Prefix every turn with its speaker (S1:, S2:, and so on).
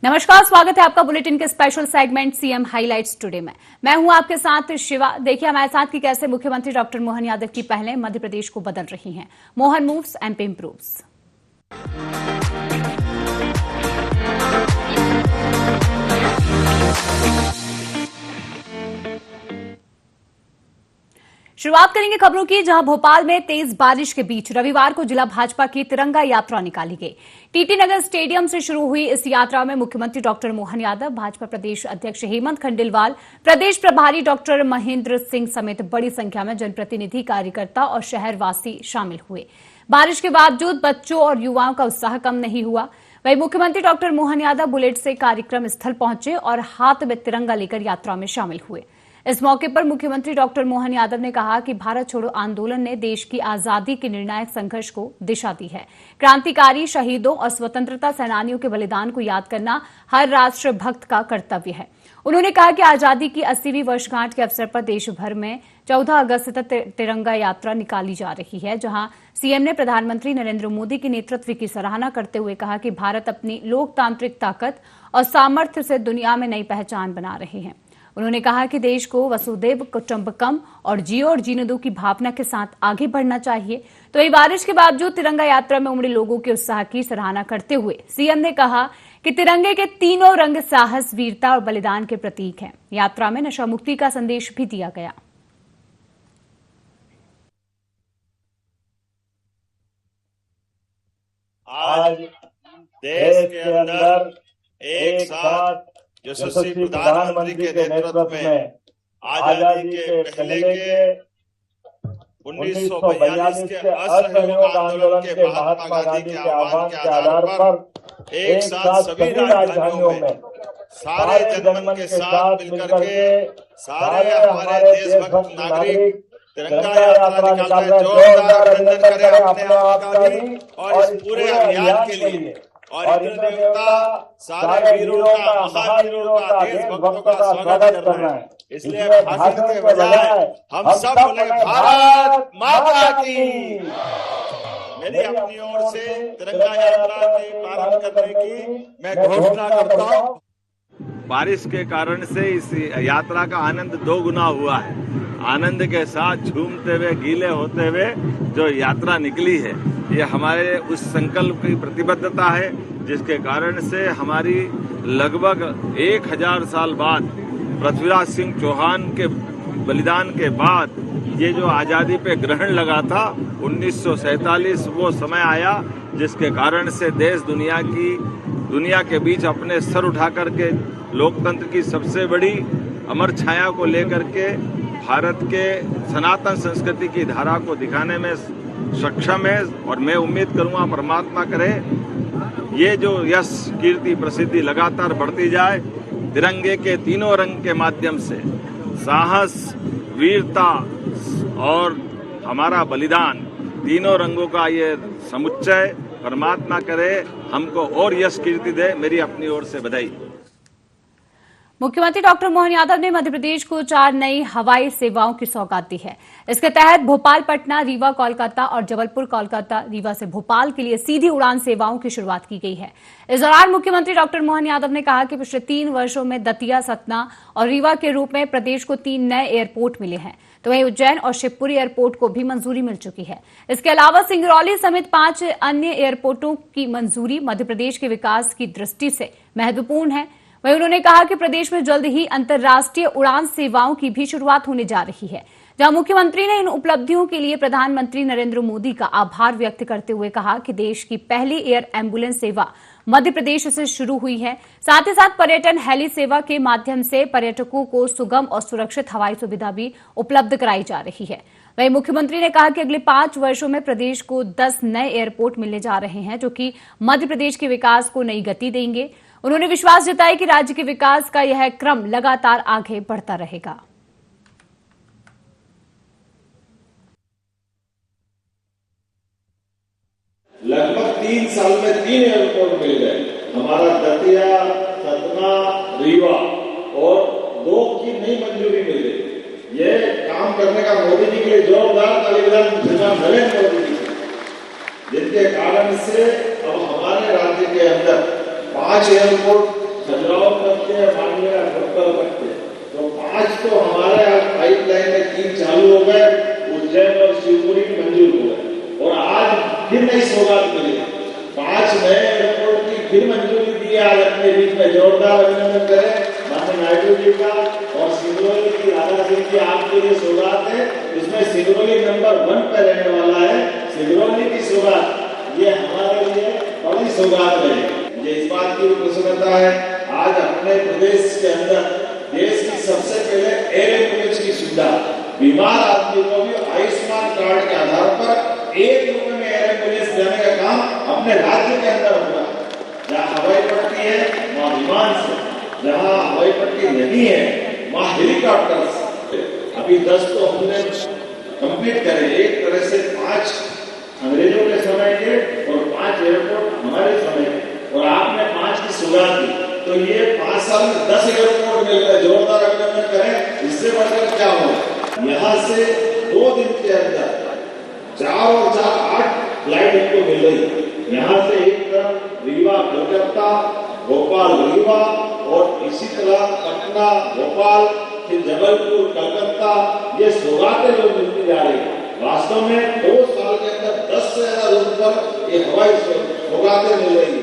S1: नमस्कार, स्वागत है आपका बुलेटिन के special segment CM highlights today में। मैं हूं आपके साथ शिवा। देखिए हमारे साथ कि कैसे मुख्यमंत्री डॉक्टर मोहन यादव की पहलें मध्य प्रदेश को बदल रही हैं। Mohan moves, MP improves. शुरुआत करेंगे खबरों की, जहां भोपाल में तेज बारिश के बीच रविवार को जिला भाजपा की तिरंगा यात्रा निकाली गई। टीटी नगर स्टेडियम से शुरू हुई इस यात्रा में मुख्यमंत्री डॉक्टर मोहन यादव, भाजपा प्रदेश अध्यक्ष हेमंत खंडेलवाल, प्रदेश प्रभारी डॉक्टर महेंद्र सिंह समेत बड़ी संख्या में जनप्रतिनिधि, कार्यकर्ता और शहरवासी शामिल हुए। बारिश के बावजूद बच्चों और युवाओं का उत्साह कम नहीं हुआ। वहीं मुख्यमंत्री डॉक्टर मोहन यादव बुलेट से कार्यक्रम स्थल पहुंचे और हाथ में तिरंगा लेकर यात्रा में शामिल हुए। इस मौके पर मुख्यमंत्री डॉक्टर मोहन यादव ने कहा कि भारत छोड़ो आंदोलन ने देश की आजादी के निर्णायक संघर्ष को दिशा दी है। क्रांतिकारी शहीदों और स्वतंत्रता सेनानियों के बलिदान को याद करना हर राष्ट्र भक्त का कर्तव्य है। उन्होंने कहा कि आजादी की 80वीं वर्षगांठ के अवसर पर देश भर में 14 अगस्त तक तिरंगा यात्रा निकाली जा रही है, जहां सीएम ने प्रधानमंत्री नरेंद्र मोदी के नेतृत्व की सराहना करते हुए कहा कि भारत अपनी लोकतांत्रिक ताकत और सामर्थ्य से दुनिया में नई पहचान बना रहे हैं। उन्होंने कहा कि देश को वसुदैव कुटुंबकम और जियो और जीने दो की भावना के साथ आगे बढ़ना चाहिए। तो ये बारिश के बावजूद तिरंगा यात्रा में उमड़े लोगों के उत्साह की सराहना करते हुए सीएम ने कहा कि तिरंगे के तीनों रंग साहस, वीरता और बलिदान के प्रतीक हैं। यात्रा में नशा मुक्ति का संदेश भी दिया गया।
S2: आज देश के अंदर एक साथ यशस्वी प्रधानमंत्री के नेतृत्व में आजादी के पहले के 1942 के असहयोग आंदोलन के महात्मा गांधी के आह्वान के आधार पर एक साथ सभी राजधानियों में सारे जनमन के साथ मिलकर के सारे हमारे देशभक्त नागरिक तिरंगा यात्रा निकाल रहे हैं। जोरदार अभिनंदन करें अपने आप का भी और इस पूरे अभियान के लिए। और इंद्र देवता सारे वीरों का, महावीरों का, देशभक्तों का स्वागत कर रहे हैं। इसलिए भाषण के बजाय हम सब बोले भारत माता की। मेरी अपनी ओर से तिरंगा यात्रा के प्रारंभ करने की मैं घोषणा करता हूँ।
S3: बारिश के कारण से इस यात्रा का आनंद दो गुना हुआ है। आनंद के साथ झूमते हुए, गीले होते हुए जो यात्रा निकली है, ये हमारे उस संकल्प की प्रतिबद्धता है जिसके कारण से हमारी लगभग 1000 साल बाद पृथ्वीराज सिंह चौहान के बलिदान के बाद ये जो आज़ादी पे ग्रहण लगा था 1947, वो समय आया जिसके कारण से देश दुनिया के बीच अपने सर उठा करके लोकतंत्र की सबसे बड़ी अमर छाया को लेकर के भारत के सनातन संस्कृति की धारा को दिखाने में सक्षम है। और मैं उम्मीद करूंगा परमात्मा करे ये जो यश, कीर्ति, प्रसिद्धि लगातार बढ़ती जाए। तिरंगे के तीनों रंग के माध्यम से साहस, वीरता और हमारा बलिदान, तीनों रंगों का ये समुच्चय परमात्मा करे हमको और यश कीर्ति दे। मेरी अपनी ओर से बधाई।
S1: मुख्यमंत्री डॉक्टर मोहन यादव ने मध्य प्रदेश को 4 नई हवाई सेवाओं की सौगात दी है। इसके तहत भोपाल पटना, रीवा कोलकाता और जबलपुर कोलकाता, रीवा से भोपाल के लिए सीधी उड़ान सेवाओं की शुरुआत की गई है। इस दौरान मुख्यमंत्री डॉक्टर मोहन यादव ने कहा कि पिछले 3 वर्षों में दतिया, सतना और रीवा के रूप में प्रदेश को 3 नए एयरपोर्ट मिले हैं, तो वहीं उज्जैन और शिवपुरी एयरपोर्ट को भी मंजूरी मिल चुकी है। इसके अलावा सिंगरौली समेत 5 अन्य एयरपोर्टों की मंजूरी मध्य प्रदेश के विकास की दृष्टि से महत्वपूर्ण है। वहीं उन्होंने कहा कि प्रदेश में जल्द ही अंतर्राष्ट्रीय उड़ान सेवाओं की भी शुरुआत होने जा रही है, जहां मुख्यमंत्री ने इन उपलब्धियों के लिए प्रधानमंत्री नरेंद्र मोदी का आभार व्यक्त करते हुए कहा कि देश की पहली एयर एम्बुलेंस सेवा मध्य प्रदेश से शुरू हुई है। साथ ही साथ पर्यटन हेली सेवा के माध्यम से पर्यटकों को सुगम और सुरक्षित हवाई सुविधा भी उपलब्ध कराई जा रही है। वहीं मुख्यमंत्री ने कहा कि अगले 5 वर्षों में प्रदेश को 10 नए एयरपोर्ट मिलने जा रहे हैं, जो कि मध्य प्रदेश के विकास को नई गति देंगे। उन्होंने विश्वास जताया कि राज्य के विकास का यह क्रम लगातार आगे बढ़ता रहेगा।
S2: लगभग 3 साल में 3 एयरपोर्ट मिल गए। हमारा दतिया, सतना, रीवा और 2 की नई मंजूरी मिल गई। ये काम करने का मोदी जी के लिए जोरदार ताली बजाएं नरेंद्र मोदी जी, जिनके कारण से अब हमारे राज्य के अंदर 5 एयरपोर्ट खजुराहो करते हैं, मांडलिया भटकल करते हैं। तो 5 तो हमारे यहाँ पाइपलाइन में 3 चालू हो गए, उज्जैन और शिवपुरी मंजूर हो गए और आज फिर नई सौगात मिली। 5 नए एयरपोर्ट की फिर मंजूरी दी है। आज अपने बीच में जोरदार अभिनंदन करें माननीय नायडू जी का। और सिंगरौली की राधा सिंह की आपके लिए सौगात है, इसमें सिंगरौली नंबर 1 पे रहने वाला है। सिंगरौली की सौगात ये हमारे लिए बड़ी सौगात है। मुझे इस बात की प्रसन्नता है आज अपने प्रदेश के अंदर देश की सबसे पहले एयर एम्बुलेंस की सुविधा बीमार आदमी को भी आयुष्मान कार्ड के आधार पर 1 रुपए में एयर एम्बुलेंस देने का काम अपने राज्य के अंदर होगा। जहाँ हवाई पट्टी है वहाँ विमान से, जहाँ हवाई पट्टी नहीं है वहाँ हेलीकॉप्टर से। अभी 10 तो हमने कंप्लीट करे, एक तरह से 5 अंग्रेजों के समय के और 5 एयरपोर्ट हमारे समय, और आपने 5 की शुरुआत की। तो ये 5 साल में 10 एयरपोर्ट मिल गए। जोरदार अभिनंदन करें, इससे बढ़कर क्या हो। यहाँ से 2 दिन के अंदर 4 और 4 8 फ्लाइट हमको मिल रही। यहाँ से एक तरफ रीवा कोलकाता, भोपाल रीवा और इसी तरह पटना भोपाल, फिर जबलपुर कलकत्ता, ये सौगातें जो मिलती जा रही है। वास्तव में 2 साल के अंदर 10 से ज्यादा रूट पर ये हवाई सौगातें मिल रही है।